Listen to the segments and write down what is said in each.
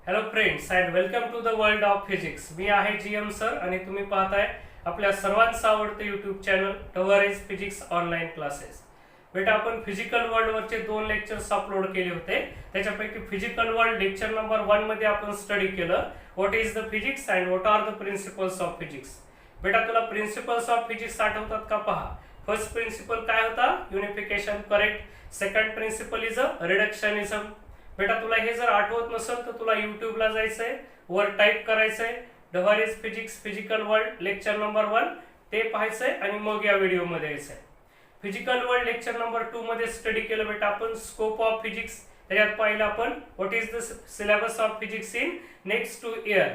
Hello friends and welcome to the world of physics. मी आहे GM sir आणि तुम्ही पाहताय आपल्या सर्वांचं आवडतं यूट्यूब चॅनल टवरेज फिजिक्स ऑनलाईन क्लासेस. बेटा आपण फिजिकल वर्ल्ड वरचे 2 लेक्चर्स अपलोड केले होते. त्याच्यापैकी फिजिकल वर्ल्ड लेक्चर नंबर 1 मध्ये आपण स्टडी केलं what is the physics and what are the principles of physics. बेटा तुला प्रिन्सिपल्स ऑफ फिजिक्स आठवतात का? पहा. फर्स्ट प्रिन्सिपल काय होता? Unification, correct. Second principle is a reductionism. बेटा तुला हे जर आठवत नसेल तर तुला युट्यूबला जायचंय, वर टाईप करायचंय टवरेज physics physical world lecture number 1 ते पाहायचंय आणि मग या व्हिडिओ मध्ये यायचंय. फिजिकल वर्ल्ड लेक्चर नंबर 2 मध्ये स्टडी केलं बेटा आपण स्कोप ऑफ फिजिक्स. त्याच्यात पाहिलं आपण what is the syllabus of physics in next 2 year.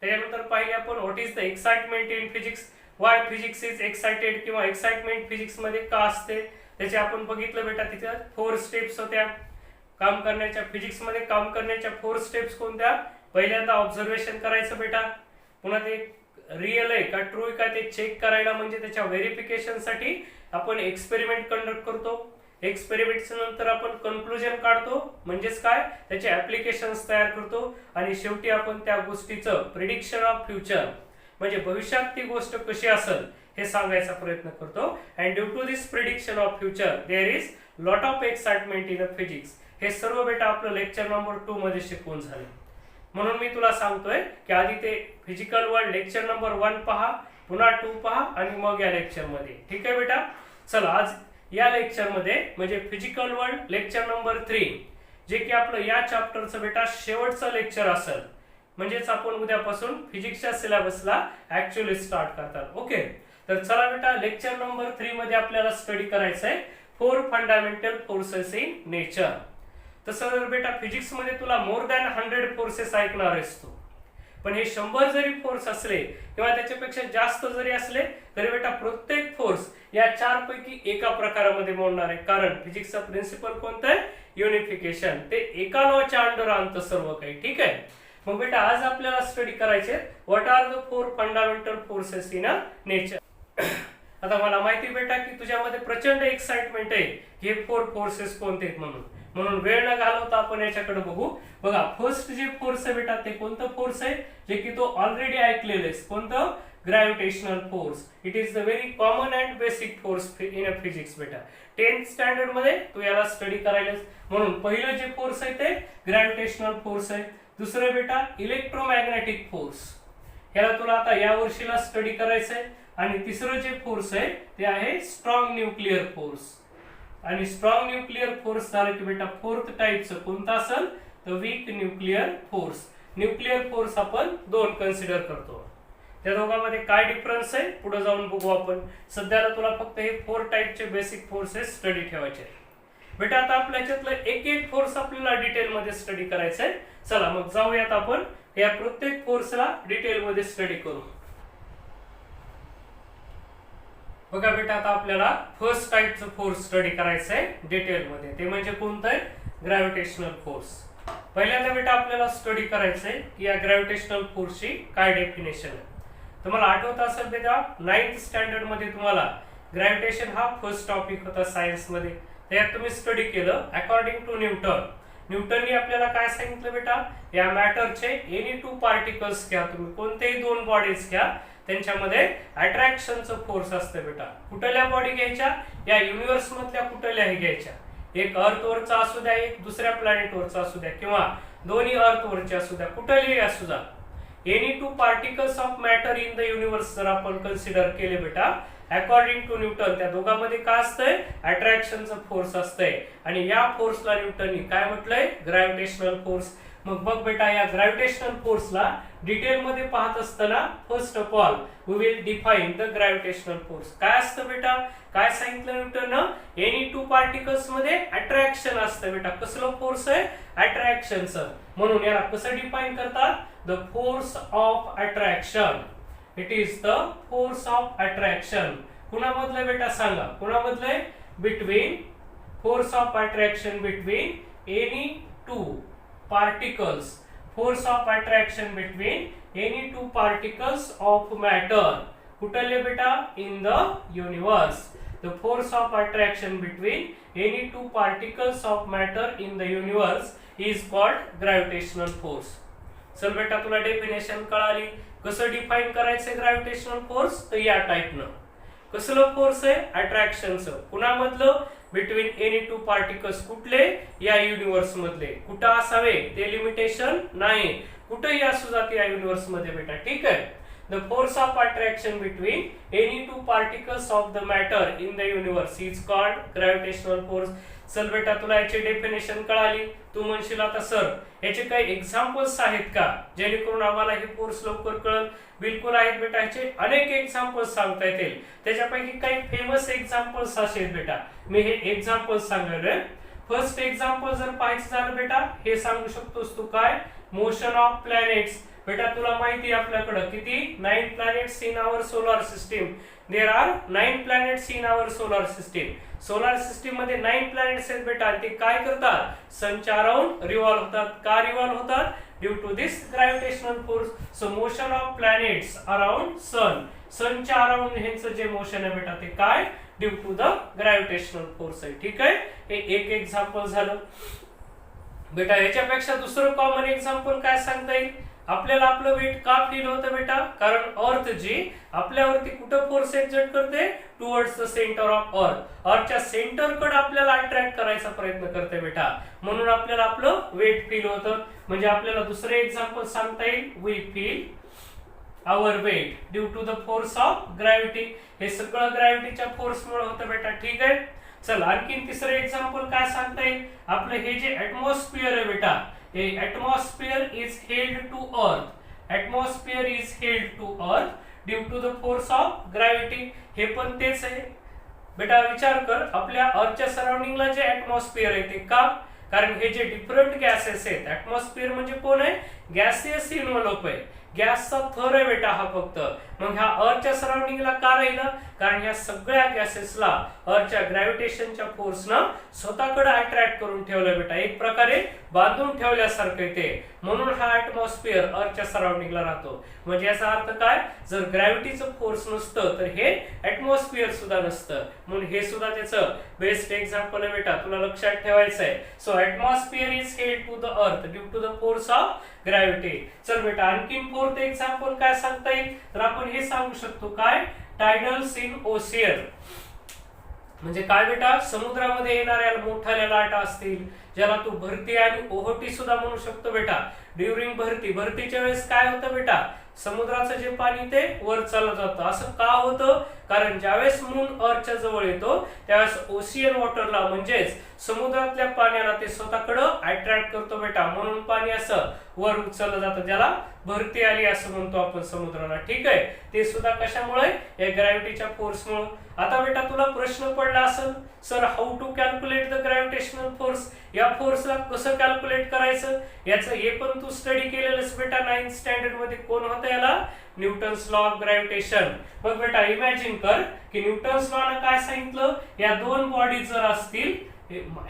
त्याच्यानंतर पाहिले आपण what is the excitement in physics, Y physics is excited किंवा एक्साइटमेंट फिजिक्स मध्ये का असते त्याचे आपण बघितलं बेटा. तिथे 4 स्टेप्स होत्या काम करण्याच्या. फिजिक्स मध्ये काम करण्याच्या 4 स्टेप्स कोणत्या? पहिल्यांदा ऑब्झर्वेशन करायचं बेटा, पुन्हा ते रिअल आहे का ट्रू आहे का ते चेक करायला म्हणजे त्याच्या व्हेरिफिकेशन साठी आपण एक्सपेरिमेंट कंडक्ट करतो. एक्सपेरिमेंटच्या नंतर आपण कन्क्लुजन काढतो म्हणजेच काय त्याचे ऍप्लिकेशन्स तयार करतो आणि शेवटी आपण त्या गोष्टीचं प्रिडिक्शन ऑफ फ्युचर म्हणजे भविष्यात ती गोष्ट कशी असेल हे सांगायचा प्रयत्न करतो. And due to this prediction of future there is lot of excitement in physics. हे सर्व बेटा आपलं लेक्चर नंबर 2 मध्ये शिकवून झाले. म्हणून मी तुला सांगतोय की आधी ते फिजिकल वर्ल्ड लेक्चर नंबर 1 पहा, पुन्हा 2 पहा आणि मग या लेक्चर मध्ये. ठीक आहे बेटा. चला आज या लेक्चर मध्ये म्हणजे फिजिकल वर्ल्ड लेक्चर नंबर 3 जे की आपलं या चॅप्टरचं बेटा शेवटचं लेक्चर असेल म्हणजेच आपण उद्यापासून फिजिक्सच्या सिलेबसला ऍक्च्युअली स्टार्ट करतात. ओके. तर चला बेटा लेक्चर नंबर 3 मध्ये आपल्याला स्टडी करायचंय 4 फंडामेंटल फोर्सेस इन नेचर. तसं जर बेटा फिजिक्स मध्ये तुला मोर दॅन 100 फोर्सेस ऐकणार आहेस तू, पण हे 100 जरी फोर्स असले किंवा त्याच्यापेक्षा जास्त जरी असले तरी बेटा प्रत्येक फोर्स या 4 पैकी एका प्रकारामध्ये मोडणार आहे. कारण फिजिक्सचा प्रिन्सिपल कोणता आहे? युनिफिकेशन. ते एका लॉच्या अंडर आणतं सर्व काही. ठीक आहे. मग बेटा आज आपल्याला स्टडी करायचे what are the 4 fundamental forces in a nature. आता मला माहिती बेटा की तुझ्यामध्ये प्रचंड एक्साइटमेंट आहे हे 4 फोर्सेस कोणते आहेत म्हणून वेळ न घालवता आपण याच्याकडे बघू. बघा फर्स्ट जे फोर्स आहे बेटा ते कोणतं फोर्स आहे जे की तो ऑलरेडी ऐकलेलं आहे. कोणतं? Gravitational force. It is the very common and basic force in a physics बेटा. 10th स्टँडर्ड मध्ये तू याला स्टडी करायलास. म्हणून पहिलं जे फोर्स आहे ते ग्रॅव्हिटेशनल फोर्स आहे. दुसरं बेटा इलेक्ट्रोमॅग्नेटिक फोर्स, याला तुला आता या वर्षीला स्टडी करायचंय. आणि तिसरं जे फोर्स आहे ते आहे स्ट्रॉंग न्यूक्लिअर फोर्स. आणि स्ट्रॉंग न्यूक्लिअर फोर्स झालं की बेटा 4th टाइपचं कोणतं असेल तर weak nuclear force. Nuclear force आपण 2 कन्सिडर करतो. त्या दोघांमध्ये काय डिफरन्स आहे पुढे जाऊन बघू आपण. सध्याला तुला फक्त हे 4 टाइपचे बेसिक फोर्सेस स्टडी ठेवायचे बेटा. आता आपल्या ह्याच्यातलं एक फोर्स आपल्याला डिटेल मध्ये स्टडी करायचंय. चला मग जाऊयात आपण या प्रत्येक फोर्सला डिटेल मध्ये स्टडी करू. बघा बेटा आता आपल्याला फर्स्ट टाइपचं फोर्स स्टडी करायचंय डिटेल मध्ये. ते म्हणजे कोणतं आहे? Gravitational force. पहिल्यांदा बेटा आपल्याला स्टडी करायचंय की या ग्रॅव्हिटेशनल फोर्सची काय डेफिनेशन आहे. तुम्हाला आठवत असेल बेटा 9th स्टँडर्ड मध्ये तुम्हाला ग्रॅव्हिटेशन हा फर्स्ट टॉपिक होता सायन्स मध्ये. त्यात तुम्ही स्टडी केलं अकॉर्डिंग टू न्यूटननी आपल्याला काय सांगितलं बेटा? या मॅटरचे एनी 2 पार्टिकल्स घ्या, तुम्ही कोणतेही 2 बॉडीज घ्या, त्यांच्यामध्ये अट्रॅक्शनचं फोर्स असतं बेटा. कुठल्या बॉडी घ्यायच्या? या युनिव्हर्स मधल्या कुठल्याही घ्यायच्या. एक अर्थवरचा असू द्या, एक दुसऱ्या प्लॅनेटवरचा असू द्या किंवा दोन्ही अर्थवरचे असू द्या, कुठलेही असू द्या. Any 2 particles of matter in the universe जर आपण कन्सिडर केले बेटा अकॉर्डिंग टू न्यूटन त्या दोघांमध्ये काय असतंय? अट्रॅक्शनचं फोर्स असतंय. आणि या फोर्सला न्यूटननी काय म्हटलंय? Gravitational force. मग बघ बेटा या ग्रॅव्हिटेशनल फोर्सला डिटेल मध्ये पाहत असताना first of all we will define the gravitational force. काय असतं बेटा? काय सांगितलं न्यूटननं? एनी 2 पार्टिकल्स मध्ये अट्रॅक्शन असतं बेटा. कसलं फोर्स आहे? अट्रॅक्शनचं. म्हणून याला कसं डिफाइन करतात? The force of attraction. It is the force of attraction. कुणामधलं बेटा सांगा? कुणामधलं? Between force of attraction between any 2 particles. Force of attraction between any 2 particles of matter. कुठले बेटा? In the universe. The force of attraction between any 2 particles of matter in the universe is called gravitational force. चल बेटा तुला definition कळाली. कसं define करायचं gravitational force, तर या टाइपनं. कसलं फोर्स आहे, अट्रॅक्शनचं. कुणामधलं, बिटवीन एनी टू पार्टिकल्स. कुठले, या युनिव्हर्स मधले. कुठं असावे ते लिमिटेशन नाही, कुठंही असू जाते या युनिव्हर्स मध्ये बेटा. ठीक आहे. The force of attraction between any two particles of the matter in the universe is called gravitational force. चल बेटा तुला याची डेफिनेशन कळाली. तू म्हणशील आता सर याचे काही एक्झाम्पल्स आहेत का जेणेकरून आम्हाला हे फोर्स लवकर कळेल. बिलकुल आहेत बेटा, ह्याचे अनेक एक्झाम्पल्स सांगता येतील. त्याच्यापैकी काही फेमस एक्झाम्पल्स असे आहेत बेटा, मी हे एक्झाम्पल्स सांगणार. फर्स्ट एक्झाम्पल जर पाहायचं झालं बेटा, हे सांगू शकतोस तू काय, मोशन ऑफ प्लॅनेट्स. बेटा तुला माहिती आहे आपल्याकडे किती 9 planets in our solar system. There are 9 planets in our solar system. Solar system मध्ये 9 प्लॅनेट्स आहेत बेटा. ते काय करतात, सनच्या अराउंड रिव्हॉल्व होतात. का रिव्हॉल्व होतात, due to this gravitational force. So motion of planets around sun, सनच्या अराउंड ह्यांचं जे मोशन आहे बेटा ते काय, due to the gravitational force आहे. ठीक आहे, हे एक एक्झाम्पल झालं बेटा. याच्यापेक्षा दुसरं कॉमन एक्झाम्पल काय सांगता येईल, आपल्याला आपलं वेट का फील होतं बेटा, कारण अर्थ जी आपल्यावरती कुठं फोर्स एक्झर्ट करते, towards the centre of earth. अर्थच्या सेंटरकडे आपल्याला अट्रॅक्ट करायचा प्रयत्न करते बेटा, म्हणून आपल्याला आपलं वेट फील होतं. म्हणजे आपल्याला दुसरे एक्झाम्पल सांगता येईल, we feel our weight due to the force of gravity. हे सगळं ग्रॅव्हिटीच्या फोर्समुळे होतं बेटा. ठीक आहे. चल आणखीन तिसरं एक्झाम्पल काय सांगता येईल, आपलं हे जे ऍटमॉस्फिअर आहे बेटा, हे atmosphere is held to earth. Atmosphere is held to earth due to the force of gravity. हे पण तेच आहे बेटा. विचार कर, आपल्या अर्थच्या सराउंडिंगला जे ऍटमॉस्फिअर आहे ते का, कारण हे जे डिफरंट गॅसेस आहेत, ऍटमॉस्फिअर म्हणजे कोण आहे, गॅसियस इन्व्हलप आहे, गॅसचा थर आहे बेटा हा फक्त. मग ह्या अर्थच्या सराउंडिंगला का राहिलं, कारण ह्या सगळ्या गॅसेसला अर्थच्या ग्रॅव्हिटेशनच्या फोर्सनं स्वतःकडे अट्रॅक्ट करून ठेवलं बेटा, एक प्रकारे बांधून ठेवल्यासारखं ते. म्हणून हा ऍटमॉस्फिअर अर्थच्या सराउंडिंगला राहतो. म्हणजे याचा अर्थ काय, जर ग्रॅव्हिटीचं फोर्स नसतं तर हे ऍटमॉस्फिअर सुद्धा नसतं. म्हणून हे सुद्धा त्याचं बेस्ट एक्झाम्पल आहे बेटा, तुला लक्षात ठेवायचं आहे. So atmosphere is held to the earth due to the force of gravity. चल बेटा आणखीन फोर्थ एक्झाम्पल काय सांगता येईल, तर आपण हे सांगू शकतो काय, टायडल्स इन ओशियन. म्हणजे काय बेटा, समुद्रामध्ये येणाऱ्या मोठ्या लाटा असतील, ज्याला तू भरती आणि ओहोटी सुद्धा म्हणू शकतो बेटा. ड्युरिंग भरतीच्या वेळेस काय होतं बेटा, समुद्राचं जे पाणी ते वर चालत जातं. असं का होतं, कारण ज्यावेळेस मून अर्थच्या जवळ येतो त्यावेळेस ओशियन वॉटरला म्हणजेच समुद्रातल्या पाण्याला ते स्वतःकडे अट्रॅक्ट करतो बेटा, म्हणून पाणी असं वर उचललं जातं, ज्याला भरती आली असं म्हणतो आपण समुद्राला. ठीक आहे, ते सुद्धा कशामुळे, या ग्रॅव्हिटीच्या फोर्समुळे. आता बेटा तुला प्रश्न पडला असेल, sir how to calculate the gravitational force, या फोर्सला कसं कॅल्क्युलेट करायचं, याचं हे पण तू स्टडी केलेलंच बेटा 9th स्टँडर्ड मध्ये. कोण होतं याला, न्यूटन्स लॉ ऑफ ग्रॅव्हिटेशन. मग बेटा इमॅजिन कर की न्यूटन्स लॉ ने काय सांगितलं, या दोन बॉडी जर असतील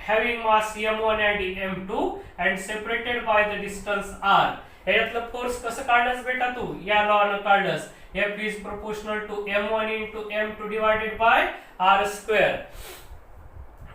having mass m1 and m2 and separated by the distance r, याच्यातलं फोर्स कसं काढलंस बेटा तू, या लॉ न काढलंस. F is proportional to m1 into m2 divided by r square.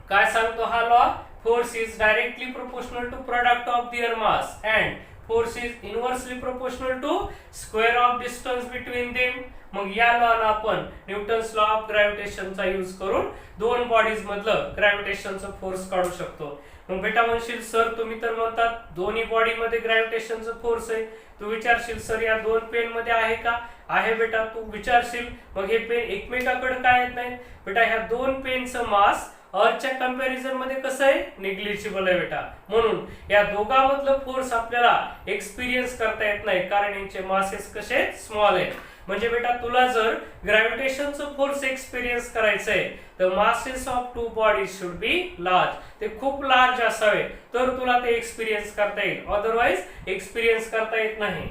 काय सांगतो हा law, force is directly proportional to product of their mass and force is inversely proportional to square of distance between them. मग या लॉला आपण Newton's law of ग्रॅव्हिटेशनचा use करून दोन बॉडीज मधलं ग्रॅव्हिटेशनचं फोर्स काढू शकतो. मग बेटा म्हणशील सर तुम्ही तर म्हणतात दोन्ही बॉडी मध्ये ग्रॅव्हिटेशनचं फोर्स आहे, तू विचारशील सर या दोन पेन मध्ये आहे का, आहे बेटा तू विचारशील. मग हे पेन एकमेकाकडे काय येत नाही बेटा, ह्या दोन पेनचं मास अर्थच्या कंपॅरिझन मध्ये कसं आहे, निग्लिजिबल आहे बेटा. म्हणून या दोघांमधलं फोर्स आपल्याला एक्सपिरियन्स करता येत नाही, कारण यांचे मासेस कसे स्मॉल आहेत. म्हणजे बेटा तुला जर ग्रॅव्हिटेशनचं फोर्स एक्सपिरियन्स करायचंय तर masses of two bodies should be large, ते खूप लार्ज असावे तर तुला ते एक्सपिरियन्स करता येईल, अदरवाइज एक्सपिरियन्स करता येत नाही.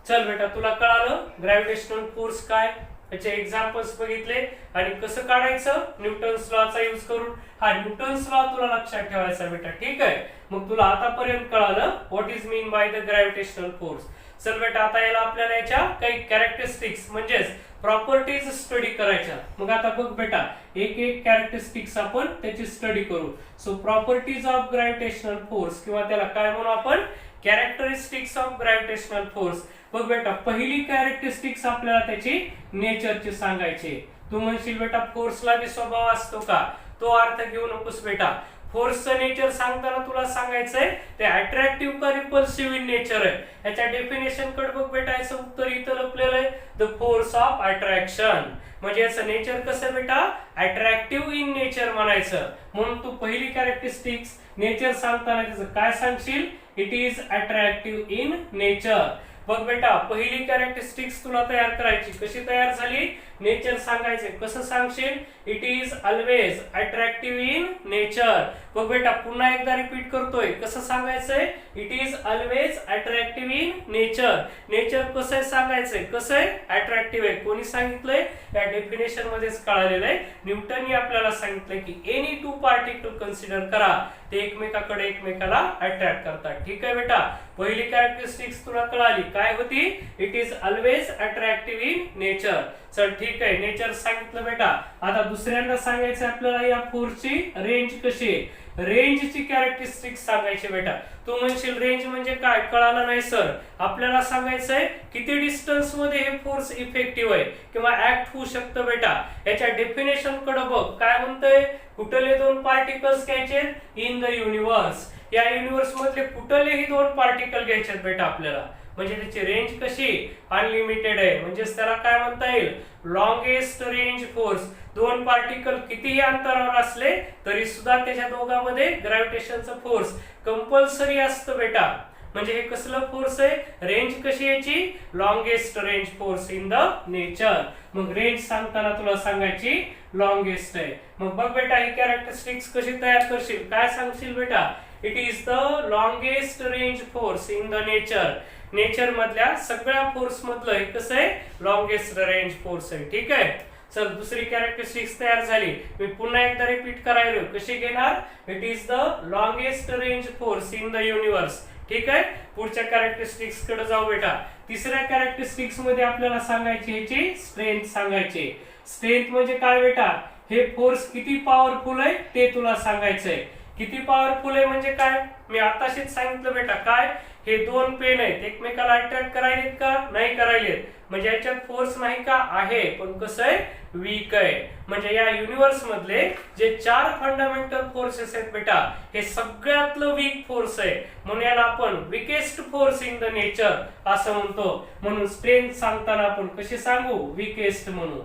चल बेटा तुला कळालं ग्रॅव्हिटेशनल फोर्स काय, त्याचे एक्झाम्पल्स बघितले आणि कसं काढायचं न्यूटन्स लॉचा यूज करून. हा न्यूटन्स लॉ तुला लक्षात ठेवायचा बेटा, ठीक आहे. मग तुला आतापर्यंत कळालं what is mean by the gravitational force. चल बेटा आता याला आपल्याला याच्या काही कॅरेक्टरिस्टिक्स म्हणजेच प्रॉपर्टीज स्टडी करायच्या. मग आता बघ बेटा एक एक कॅरेक्टरिस्टिक्स आपण त्याची स्टडी करू. So properties of gravitational force किंवा त्याला काय म्हणू आपण कॅरेक्टरिस्टिक्स ऑफ ग्रॅव्हिटेशनल फोर्स. बघ बेटा पहिली कॅरेक्टरिस्टिक्स आपल्याला त्याची नेचरची सांगायची. तू म्हणशील बेटा फोर्सला बी स्वभाव असतो का? तो अर्थ घेऊ नकोस बेटा. फोर्सचं नेचर सांगताना तुला सांगायचंय ते अट्रॅक्टिव्ह का रिपल्सिव्ह इन नेचर आहे. याच्या डेफिनेशन कडे बघ बेटा याचं उत्तर इथं लपलेलं आहे द फोर्स ऑफ अट्रॅक्शन. म्हणजे याचं नेचर कसं बेटा अट्रॅक्टिव्ह इन नेचर म्हणायचं. म्हणून तू पहिली कॅरेक्टरिस्टिक्स नेचर सांगताना त्याचं काय सांगशील it is attractive in nature. बघ बेटा पहिली कॅरेक्टरिस्टिक्स तुला तयार करायची. कशी तयार झाली? नेचर सांगायचे. कसं सांगशील? It is always attractive in nature. बघ बेटा पुन्हा एकदा रिपीट करतोय. कसं सांगायचंय? It is always attractive in nature. Nature कसं आहे सांगायचंय. कसं आहे? अट्रॅक्टिव्ह आहे. कोणी सांगितलंय? या डेफिनेशन मध्येच कळालेलं आहे. न्यूटननी आपल्याला सांगितलंय की एनी टू पार्टिकल कन्सिडर करा ते एकमेकाला अट्रॅक्ट करतात. ठीक आहे बेटा पहिली कॅरेक्टरिस्टिक्स तुला कळाली. काय होती? It is always attractive in nature. चल ठीक आहे नेचर सांगितलं बेटा. आता दुसऱ्यांदा सांगायचं आपल्याला या फोर्सची रेंज कशी आहे. रेंजची कॅरेक्टरिस्टिक्स सांगायची बेटा. तू म्हणशील रेंज म्हणजे काय? कळालं नाही सर. आपल्याला सांगायचंय किती डिस्टन्स मध्ये हे फोर्स इफेक्टिव्ह आहे किंवा ऍक्ट होऊ शकतं बेटा. याच्या डेफिनेशन कडे बघ काय म्हणतंय. कुठले दोन पार्टिकल्स घ्यायचे इन द युनिवर्स. या युनिवर्स मधले कुठलेही दोन पार्टिकल घ्यायचे बेटा आपल्याला. म्हणजे त्याची रेंज कशी अनलिमिटेड आहे. म्हणजेच त्याला काय म्हणता येईल लॉंगेस्ट रेंज फोर्स. दोन पार्टिकल कितीही अंतरावर असले तरी सुद्धा त्याच्या दोघांमध्ये ग्रॅव्हिटेशनचं फोर्स कंपल्सरी असतं बेटा. म्हणजे हे कसलं फोर्स आहे? रेंज कशी याची longest range force in the nature. मग रेंज सांगताना तुला सांगायची लॉंगेस्ट आहे. मग बघ बेटा ही कॅरेक्टरिस्टिक्स कशी तयार करशील. काय सांगशील बेटा it is the longest range force in the nature. Nature मधल्या सगळ्या फोर्स मधलं हे कसं आहे लॉंगेस्ट रेंज फोर्स आहे. ठीक आहे चल दुसरी कॅरेक्टरिस्टिक्स तयार झाली. मी पुन्हा एकदा रिपीट करायला कशी घेणार it is the longest range force in the universe. ठीक आहे पुढच्या कॅरेक्टरिस्टिक्स कडे जाऊ बेटा. तिसऱ्या कॅरेक्टरिस्टिक्स मध्ये आपल्याला सांगायची ह्याची स्ट्रेंथ सांगायची. स्ट्रेंथ म्हणजे काय बेटा हे फोर्स किती पॉवरफुल आहे ते तुला सांगायचंय. किती पॉवरफुल आहे म्हणजे काय? मी आताशीच सांगितलं बेटा. काय हे दोन पेन आहेत एकमेकाला अट्रॅक्ट करायलेत का? नाही करायलेत. म्हणजे याच्यात फोर्स नाही का? आहे पण कसं आहे वीक आहे. म्हणजे या युनिवर्स मधले जे चार फंडामेंटल फोर्सेस आहेत बेटा हे सगळ्यातलं वीक फोर्स आहे. म्हणून याला आपण weakest force in the nature असं म्हणतो. म्हणून स्ट्रेंथ सांगताना आपण कशी सांगू विकेस्ट म्हणू.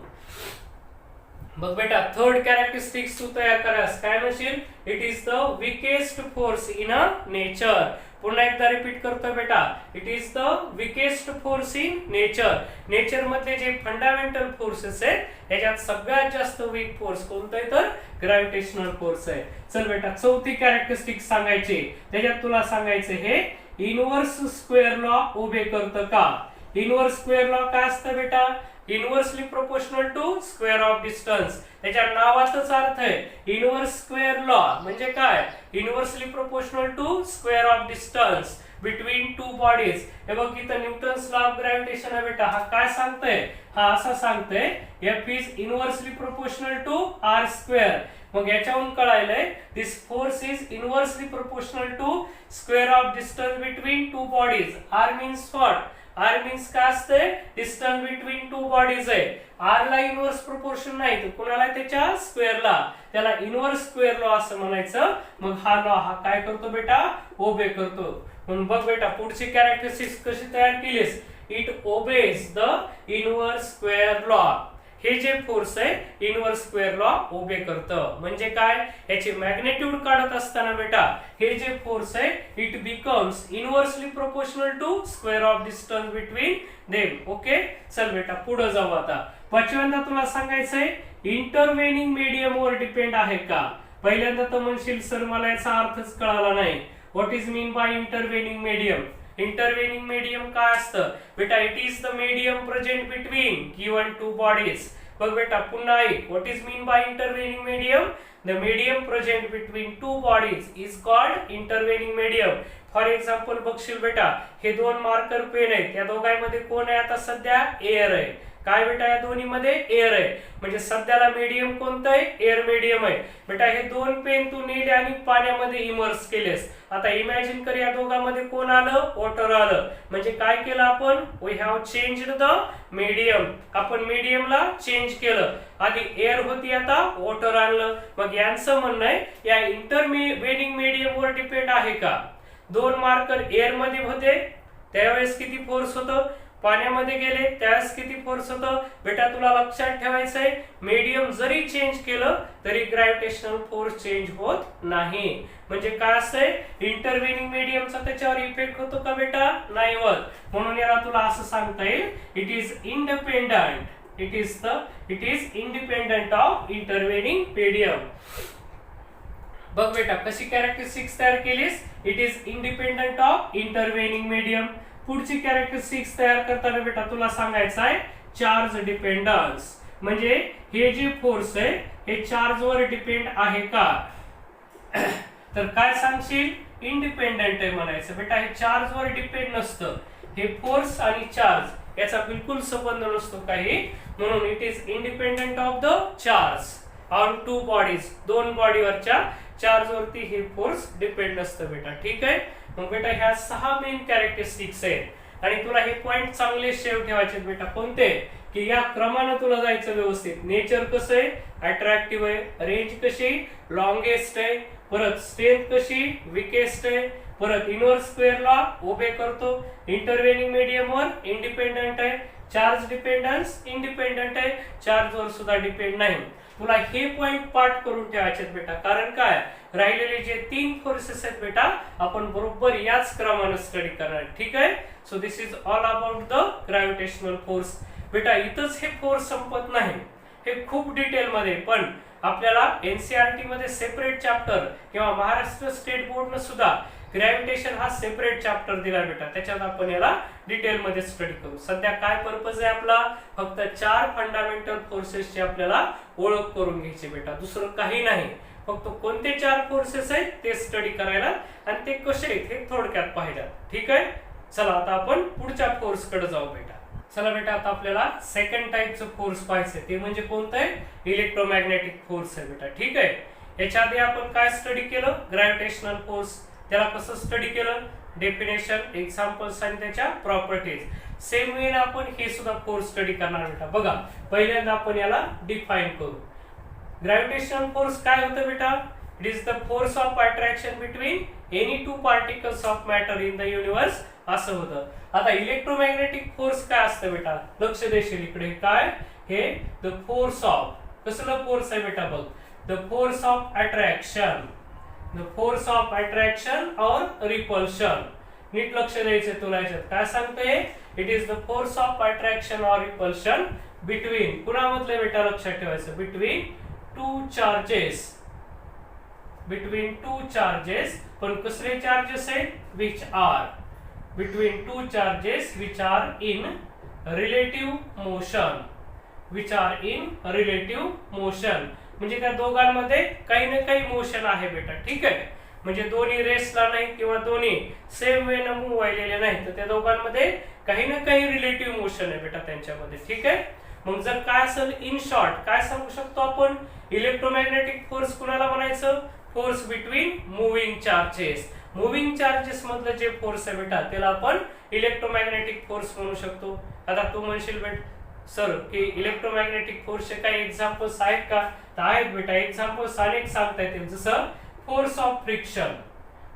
बघ बेटा थर्ड कॅरेक्टरिस्टिक्स तू तयार करास काय म्हणशील it is the weakest force in a nature. पुन्हा एकदा रिपीट करतोय बेटा it is the weakest force in nature. Nature मधले जे फंडामेंटल फोर्सेस आहेत याच्यात सगळ्यात जास्त वीक फोर्स कोणता आहे तर ग्रॅव्हिटेशनल फोर्स आहे. चल बेटा चौथी कॅरेक्टरिस्टिक सांगायची. त्याच्यात तुला सांगायचं हे इनवर्स स्क्वेअर लॉ उभे करतं का? इनवर्स स्क्वेअर लॉ काय असतं बेटा inversely proportional to square of distance. त्याच्या नावाचाच अर्थ आहे इनवर्स स्क्वेअर लॉ म्हणजे काय inversely proportional to square of distance between two bodies. हे बघ इथं न्यूटन्स लॉ ऑफ ग्रॅव्हिटेशन आहे बेटा. हा काय सांगतोय? हा असा सांगतोय F is inversely proportional to r square. मग याच्यावरून कळायलंय this force is inversely proportional to square of distance between two bodies. r means what? r means काय असते डिस्टन्स बिटवीन टू बॉडीज आहे. r ला इनवर्स प्रोपोर्शन नाही तर कुणाला त्याच्या स्क्वेअरला त्याला इनवर्स स्क्वेअर लॉ असं म्हणायचं. मग हा लॉ हा काय करतो बेटा ओबे करतो. म्हणून बघ बेटा पुढची कॅरेक्टरिस्टिक्स कशी तयार केलीस it obeys the inverse square law. हे जे फोर्स आहे इनवर्स स्क्वेअर लॉ ओबे करतं. म्हणजे काय याची मॅग्नेट्यूड काढत असताना बेटा हे जे फोर्स आहे it becomes inversely proportional to square of distance between them. Okay चल बेटा पुढे जाऊ. आता पाचव्यांदा तुला सांगायचंय इंटरवेनिंग मीडियम वर डिपेंड आहे का? पहिल्यांदा तर म्हणशील सर मला याचा अर्थच कळाला नाही. What is mean by intervening medium? Intervening medium काय असतं बेटा it is the medium present between given two bodies. बघ बेटा पुन्हा ऐक what is mean by intervening medium the medium present between two bodies is called intervening medium. For example बघशील बेटा, हे दोन मार्कर पेन आहेत, या दोघांमध्ये कोण आहे आता सध्या? एअर आहे. काय बेटा, या दोन्ही मध्ये एअर आहे, म्हणजे सध्याला मीडियम कोणतं आहे? एअर मीडियम आहे. बेटा हे दोन पेन तू नेले आणि पाण्यामध्ये इमर्स केलेस. आता इमॅजिन कर या दोघांमध्ये कोण आलं? वॉटर आलं. म्हणजे काय केलं आपण? We have changed the medium. आपण मीडियमला चेंज केलं. आधी एअर होती, आता वॉटर आणलं. मग यांचं म्हणणं आहे या इंटरवेनिंग मीडियम वर डिपेंड आहे का? दोन मार्कर एअर मध्ये होते त्यावेळेस किती फोर्स होतं? पाण्यामध्ये गेले त्यावेळेस किती फोर्स होतं? बेटा तुला लक्षात ठेवायचं आहे, मीडियम जरी चेंज केलं तरी ग्रॅव्हिटेशनल फोर्स चेंज होत नाही. म्हणजे काय असतंय? इंटरव्हेनिंग मीडियमचा त्याच्यावर इफेक्ट होतो का बेटा? नाही होत. म्हणून याला तुला असं सांगता येईल, it is independent. It is independent of intervening medium. बघ बेटा कशी कॅरेक्टरिस्टिक्स तयार केलीस? It is independent of intervening medium. पुढची कॅरेक्टरिस्टिक्स तयार करताना बेटा तुला सांगायचं आहे चार्ज डिपेंडन्स. म्हणजे हे जे फोर्स आहे हे चार्ज वर डिपेंड आहे का? तर काय सांगशील? इंडिपेंडंट आहे म्हणायचं. बेटा हे चार्ज वर डिपेंड नसतं. हे फोर्स आणि चार्ज याचा बिलकुल संबंध नसतो काही. म्हणून it is independent of the charge on two bodies. दोन बॉडीवरच्या चार्ज वरती हे फोर्स डिपेंड नसतं बेटा. ठीक आहे. मग बेटा ह्या 6 मेन कॅरेक्टरिस्टिक्स आहेत आणि तुला हे पॉइंट चांगले सेव्ह ठेवायचे बेटा. कोणते? की या क्रमाने तुला जायचं व्यवस्थित. नेचर कसं आहे? अट्रॅक्टिव्ह आहे. रेंज कशी? लॉंगेस्ट आहे. परत स्ट्रेंथ कशी? विकेस्ट आहे. परत इनवर्स स्क्वेअर लॉ ओबे करतो. इंटरव्हेनिंग मीडियम वर इंडिपेंडंट आहे. चार्ज डिपेंडन्स इंडिपेंडंट आहे. चार्ज वर सुद्धा डिपेंड नाही. तुला हे पॉइंट पाठ करून ठेवायचे बेटा. कारण काय? राहिलेले जे 3 फोर्सेस आहेत बेटा आपण बरोबर याच क्रमाने स्टडी करणार. ठीक आहे. So this is all about the gravitational force. बेटा इथंच हे फोर्स संपत नाही, हे खूप डिटेल मध्ये. पण आपल्याला एनसीईआरटी मध्ये सेपरेट चॅप्टर किंवा महाराष्ट्र स्टेट बोर्डने सुद्धा ग्रॅव्हिटेशन हा सेपरेट चॅप्टर दिला बेटा. त्याच्यात आपण याला डिटेल मध्ये स्टडी करू. सध्या काय पर्पज आहे आपला? फक्त 4 फंडामेंटल फोर्सेसची आपल्याला ओळख करून घ्यायची बेटा. दुसरं काही नाही. फक्त कोणते 4 फोर्सेस आहेत ते स्टडी करायला आणि ते कसे आहेत हे थोडक्यात पाहिजे. ठीक आहे. चला आता आपण पुढच्या फोर्स कडे जाऊ बेटा. चला बेटा आता आपल्याला सेकंड टाइपचं फोर्स पाहायचं. ते म्हणजे कोणतं आहे? इलेक्ट्रोमॅग्नेटिक फोर्स आहे बेटा. ठीक आहे. याच्या आधी आपण काय स्टडी केलं? Gravitational force. त्याला कसं स्टडी केलं? डेफिनेशन, एक्झाम्पल्स आणि त्याच्या प्रॉपर्टीज. सेम वे आपण हे सुद्धा फोर्स स्टडी करणार बेटा. बघा पहिल्यांदा आपण याला डिफाइन करू. ग्रॅव्हिटेशनल फोर्स काय होतं बेटा? It is the force of attraction between any 2 particles of matter in the universe असं होतं. आता इलेक्ट्रोमॅग्नेटिक फोर्स काय असतं बेटा? लक्ष देशील इकडे. काय? हे द फोर्स ऑफ, कसलं फोर्स आहे बेटा? बघ, the force of attraction. The force of attraction और रिपल्शन. नीट लक्ष द्यायचं तुला याच्यात. काय सांगते? It is the force of attraction और रिपल्शन बिटवीन, कुणामधले बेटा लक्षात ठेवायचं? Between 2 charges. Between 2 charges. पण कसले चार्जेस आहेत? Which are between 2 charges which are in relative motion. Which are in relative motion. म्हणजे त्या दोघांमध्ये काही ना काही मोशन आहे बेटा. ठीक आहे. म्हणजे दोन्ही रेसला नाही किंवा दोन्ही सेम वे न मूव्ह व्हायलेले नाही, तर त्या दोघांमध्ये काही ना काही रिलेटिव्ह मोशन आहे बेटा त्यांच्यामध्ये. ठीक आहे. मग जर काय असेल, इन शॉर्ट काय सांगू शकतो आपण? इलेक्ट्रोमॅग्नेटिक फोर्स कुणाला म्हणायचं? Force between moving charges. Moving charges मधलं जे फोर्स आहे बेटा त्याला आपण इलेक्ट्रोमॅग्नेटिक फोर्स म्हणू शकतो. आता तू म्हणशील सर की इलेक्ट्रोमॅग्नेटिक फोर्सचे काही एक्झाम्पल्स आहेत का? तर आहेत बेटा. एक्झाम्पल्स अनेक सांगता येतील. जसं फोर्स ऑफ फ्रिक्शन.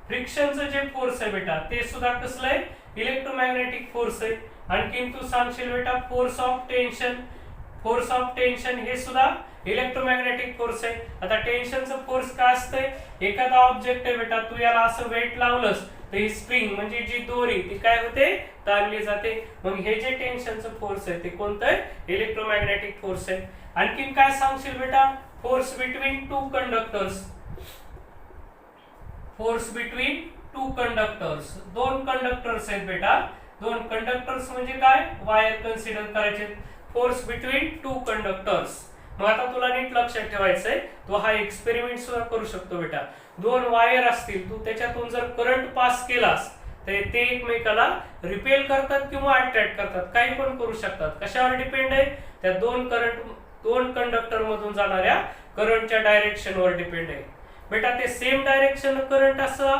फ्रिक्शनचं जे फोर्स आहे बेटा ते सुद्धा कसलं आहे? इलेक्ट्रोमॅग्नेटिक फोर्स आहे. आणखीन तू सांगशील बेटा force of tension. Force of tension हे सुद्धा इलेक्ट्रोमॅग्नेटिक फोर्स आहे. आता टेन्शनचं फोर्स काय असतंय? एखादा ऑब्जेक्ट आहे बेटा, तू याला असं वेट लावलंस तर ही स्प्रिंग म्हणजे जी दोरी ती काय होते? ताणली जाते. मग हे जे टेन्शनचं फोर्स आहे ते कोणतं आहे? इलेक्ट्रोमॅग्नेटिक फोर्स आहे. आणखीन काय सांगशील बेटा? Force between 2 conductors. Force between 2 conductors. 2 conductors आहेत बेटा. 2 कंडक्टर्स म्हणजे काय? वायर कन्सिडर करायचे. फोर्स बिटवीन 2 कंडक्टर्स मग आता तुला नीट लक्षात ठेवायचंय, तू हा एक्सपेरिमेंट सुद्धा करू शकतो बेटा. दोन वायर असतील, तू त्याच्यातून जर करंट पास केलास तर ते एकमेकाला रिपेल करतात किंवा अट्रॅक्ट करतात, काही पण करू शकतात. कशावर डिपेंड आहे? त्या दोन कंडक्टर मधून जाणाऱ्या करंटच्या डायरेक्शनवर डिपेंड आहे बेटा. ते सेम डायरेक्शन करंट असं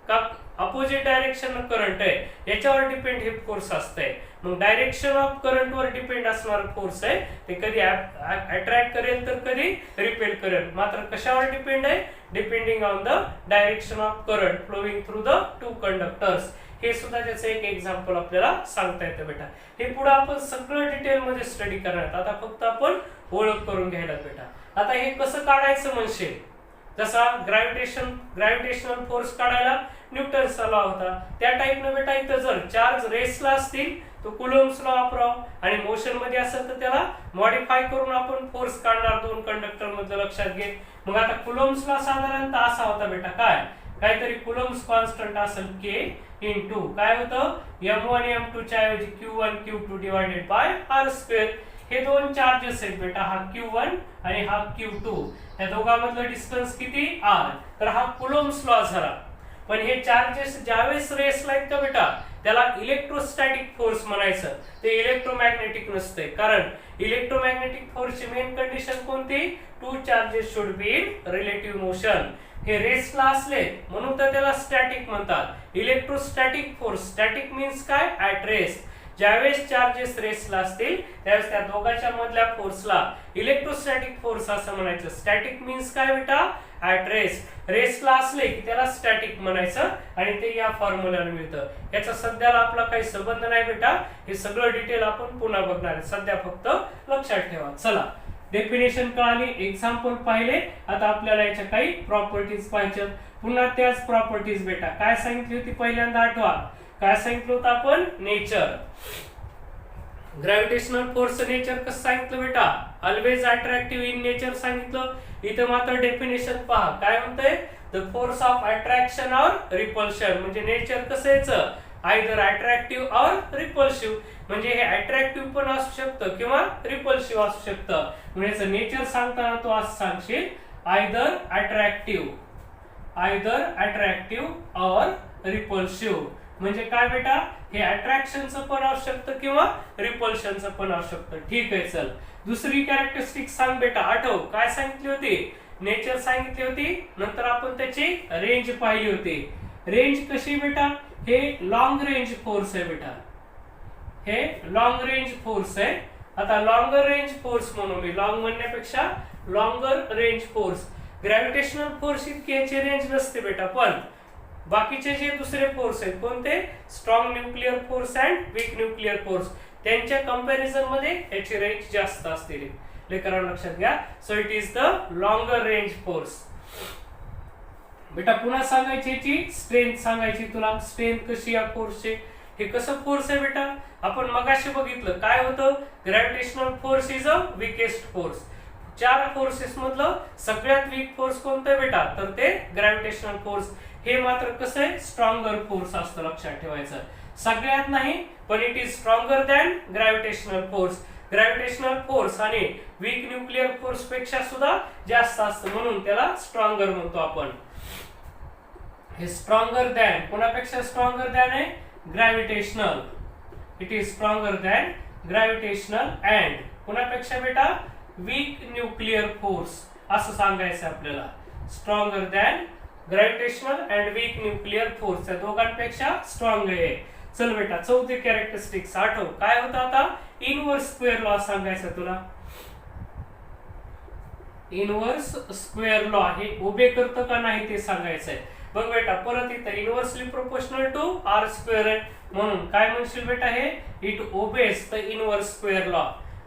का अपोजिट डायरेक्शन करंट आहे याच्यावर डिपेंड हे फोर्स असतंय. मग डायरेक्शन ऑफ करंट वर डिपेंड असणारा फोर्स आहे, ते कधी अट्रॅक्ट करेल तर कधी रिपेल करेल. मात्र कशावर डिपेंड आहे? Depending on the direction of current flowing through the two conductors. हे सुद्धा त्याचं एक एक्झाम्पल आपल्याला सांगता येतं बेटा. हे पुढे आपण सगळं डिटेल मध्ये स्टडी करणार. आता फक्त आपण ओळख करून घ्यायला बेटा. आता हे कसं काढायचं म्हणशील, जसा ग्रॅव्हिटेशनल फोर्स काढायला न्यूटनचा लॉ होता, त्या टाइपनं बेटा इथं जर चार्ज रेसला असतील तो कुलॉम्स लॉ वापरावा, आणि मोशन मध्ये असेल तर त्याला मॉडिफाय करून आपण फोर्स काढणार दोन कंडक्टर मध्ये, लक्षात घे. मग आता कुलॉम्स लॉ साधारणतः असा होता बेटा, काय काहीतरी कुलॉम्स कॉन्स्टंट असेल के इंटू काय होतं m1 m2 च्या ऐवजी q1 q2 divided by r square. हे दोन चार्जेस आहेत बेटा, हा q1 आणि हा q2. या दोघांमधलं डिस्टन्स किती? r. तर हा कुलॉम्स लॉ झाला. पण हे चार्जेस ज्यावेळेस रेसला आहेत का बेटा, त्याला इलेक्ट्रोस्टॅटिक फोर्स म्हणायचं, ते इलेक्ट्रोमॅग्नेटिक नसते. कारण इलेक्ट्रोमॅग्नेटिक फोर्सची मेन कंडिशन कोणती? Two charges should be in relative motion. हे रेसला असले म्हणून तर त्याला स्टॅटिक म्हणतात. इलेक्ट्रोस्टॅटिक फोर्स, स्टॅटिक मीन्स काय? At rest. ज्यावेळेस चार्जेस रेसला असतील त्यावेळेस त्या दोघांच्या मधल्या फोर्सला इलेक्ट्रोस्टॅटिक फोर्स असं म्हणायचं. स्टॅटिक मीन्स काय बेटा? At rest. रेसला असले की त्याला स्टॅटिक म्हणायचं, आणि ते या फॉर्म्युल्याने मिळतं. याचा सध्याला आपला काही संबंध नाही बेटा, हे सगळं डिटेल आपण पुन्हा बघणार आहे. सध्या फक्त लक्षात ठेवा. चला, डेफिनेशन कळाली, एक्झाम्पल पाहिले. आता आपल्याला याच्या काही प्रॉपर्टीज पाहिजेत. पुन्हा त्याच प्रॉपर्टीज बेटा. काय सांगितली होती पहिल्यांदा आठवा? काय सांगितलं होतं आपण? नेचर. ग्रॅव्हिटेशनल फोर्स नेचर कसं सांगितलं बेटा? ऑलवेज अट्रॅक्टिव्ह इन नेचर सांगितलं. इथं मात्र डेफिनेशन पहा, काय म्हणतंय? The force of attraction or repulsion. म्हणजे नेचर कसं याचं? Either attractive or repulsive. म्हणजे हे अट्रॅक्टिव्ह पण असू शकतं किंवा रिपल्सिव्ह असू शकतं. म्हणजे नेचर सांगताना तो असं सांगशील, आयदर अट्रॅक्टिव्ह ऑर रिपल्सिव्ह. म्हणजे काय बेटा? हे अट्रॅक्शनचं पण असू शकतं किंवा रिपल्शनचं पण असू शकतं. ठीक आहे, चल दुसरी कॅरेक्टरिस्टिक सांग बेटा. आठव, काय सांगितली होती? नेचर सांगितली होती, नंतर आपण त्याची रेंज पाहिली होती. रेंज कशी बेटा? हे लॉंग रेंज फोर्स आहे बेटा, हे लॉंग रेंज फोर्स आहे. आता लॉंगर रेंज फोर्स म्हणून मी लॉंग म्हणण्यापेक्षा longer range force. Gravitational force इतकी याची रेंज नसते बेटा, पण बाकीचे जे दुसरे फोर्स आहेत कोणते? Strong nuclear force and weak nuclear force, त्यांच्या कंपॅरिझन मध्ये याची रेंज जास्त असते. लेकरांनो लक्षात घ्या. So it is the longer range force. बेटा पुन्हा सांगायची याची स्ट्रेंथ सांगायची तुला. स्ट्रेंथ कशी या फोर्सची? हे कसं फोर्स आहे बेटा? आपण मगाशी बघितलं काय होतं? Gravitational force is a weakest force. चार फोर्सेस मधलं सगळ्यात वीक फोर्स कोणतं बेटा? तर ते ग्रॅव्हिटेशनल फोर्स. हे मात्र कसं आहे? स्ट्रॉंगर फोर्स असतं, लक्षात ठेवायचं. सगळ्यात नाही, पण it is stronger than gravitational force. Gravitational force आणि वीक न्यूक्लिअर फोर्स पेक्षा सुद्धा जास्त असतं, म्हणून त्याला स्ट्रॉंगर म्हणतो आपण. हे स्ट्रॉंगर दॅन, कोणापेक्षा स्ट्रॉंगर दॅन आहे? Gravitational. It is stronger than gravitational and कोणापेक्षा बेटा? वीक न्यूक्लिअर फोर्स असं सांगायचं आपल्याला. Stronger than gravitational and weak nuclear force, या दोघांपेक्षा स्ट्रॉंग आहे. चल बेटा, चौथी कॅरेक्टरिस्टिक्स आठव. काय होतं आता? इनवर्स स्क्वेअर लॉ सांगायचा तुला. इनवर्स स्क्वेअर लॉ हे उभे करतं का नाही ते सांगायचंय. बघ बेटा, परत इथं inversely proportional to R square आहे, म्हणून काय म्हणशील बेटा? हे it obeys the inverse square law.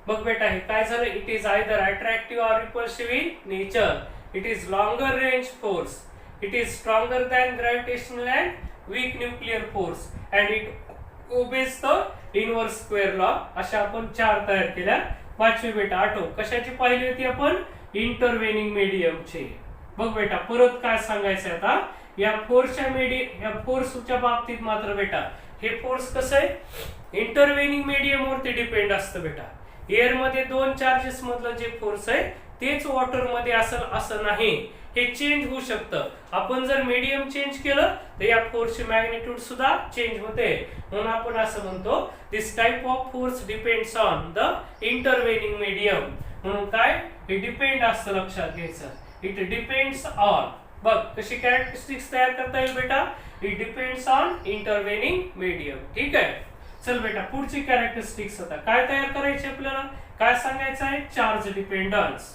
बघ बेटा, हे काय झालं? It is either attractive or repulsive in nature. It is longer range force. It is stronger than gravitational and weak nuclear force and it obeys the inverse square law. अशा आपण चार तयार केल्या. पाचवी बेटा आठव, कशाची पाहिली होती आपण? इंटरवेनिंग मीडियमची. बघ बेटा, परत काय सांगायचं आता? या फोर्सच्या बाबतीत मात्र बेटा हे फोर्स कसं आहे? इंटरवेनिंग मीडियम वरती डिपेंड असतं बेटा. एअर मध्ये दोन चार्जेस मधलं जे फोर्स आहे तेच वॉटर मध्ये असेल असं नाही, हे चेंज होऊ शकतं. आपण जर मीडियम चेंज केलं तर या फोर्सची मॅग्निट्यूड सुद्धा चेंज होते. म्हणून आपण असं म्हणतो this type of force depends on the intervening medium. म्हणून काय, हे डिपेंड असतं, लक्षात घ्यायचं. इट डिपेंड्स ऑन, बघ कशी कॅरेक्टरिस्टिक्स तयार करता येईल बेटा, it depends on intervening medium. ठीक आहे, चल बेटा पुढची कॅरेक्टरिस्टिक्स आता काय तयार करायची आपल्याला, काय सांगायचं आहे, चार्ज डिपेंडन्स.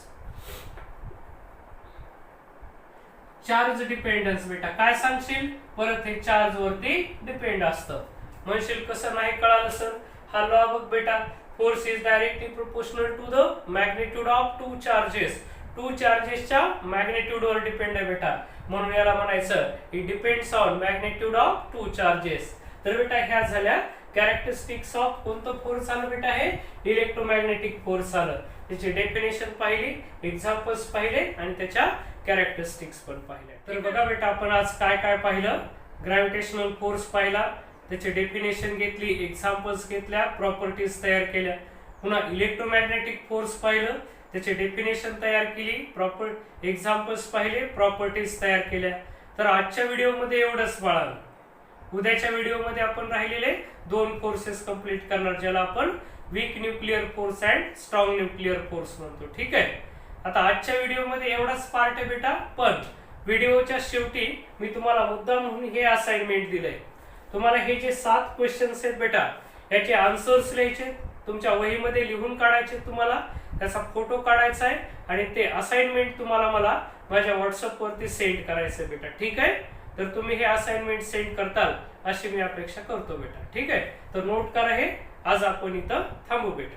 चार्ज डिपेंडन्स बेटा काय सांगशील, परत हे चार्ज वरती डिपेंड असतं. म्हणशील कसं, नाही कळालं सर, हा लॉ बघ बेटा, force is directly proportional to the magnitude of two charges. Two चार्जेसच्या मॅग्निट्यूड वर डिपेंड आहे बेटा, म्हणून याला म्हणायचं it depends on magnitude of two charges. तर बेटा ह्या झाल्या कॅरेक्टरिस्टिक्स ऑफ कोणतं फोर्स आलं बेटा, हे इलेक्ट्रोमॅग्नेटिक फोर्स आलं. त्याची डेफिनेशन पाहिली, एक्झाम्पल्स पाहिले आणि त्याच्या कॅरेक्टरिस्टिक्स पण पाहिल्या. तर बघा बेटा आपण आज काय काय पाहिलं, ग्रॅव्हिटेशनल फोर्स पाहिला, त्याची डेफिनेशन घेतली, एक्झाम्पल्स घेतल्या, प्रॉपर्टीज तयार केल्या. पुन्हा इलेक्ट्रोमॅग्नेटिक फोर्स पाहिलं, त्याची डेफिनेशन तयार केली, प्रॉपर एक्झाम्पल्स पाहिले, प्रॉपर्टीज तयार केल्या. तर आजच्या व्हिडिओमध्ये एवढंच बाळा. उद्याच्या व्हिडिओमध्ये आपण राहिलेले दोन फोर्सेस कंप्लीट करणार, ज्याला आपण weak nuclear force and strong nuclear force म्हणतो. ठीक आहे, आता आजच्या व्हिडिओमध्ये एवढाच पार्ट आहे बेटा, पण व्हिडिओच्या शेवटी मी तुम्हाला मुद्दा म्हणून हे असाइनमेंट दिलंय. तुम्हाला हे जे 7 क्वेश्चन्स आहेत बेटा, याचे आन्सर्स लिहायचे, तुमच्या वहीमध्ये लिहून काढायचे, तुम्हाला त्याचा फोटो काढायचा आहे आणि ते असाइनमेंट तुम्हाला मला माझ्या व्हॉट्सअप वरती सेंड करायचं आहे बेटा. ठीक आहे, तर तुम्ही हे असाइनमेंट सेंड करताल अशी मी अपेक्षा करतो बेटा. ठीक आहे, तर नोट करा हे. आज आपण इथं थांबू बेटा.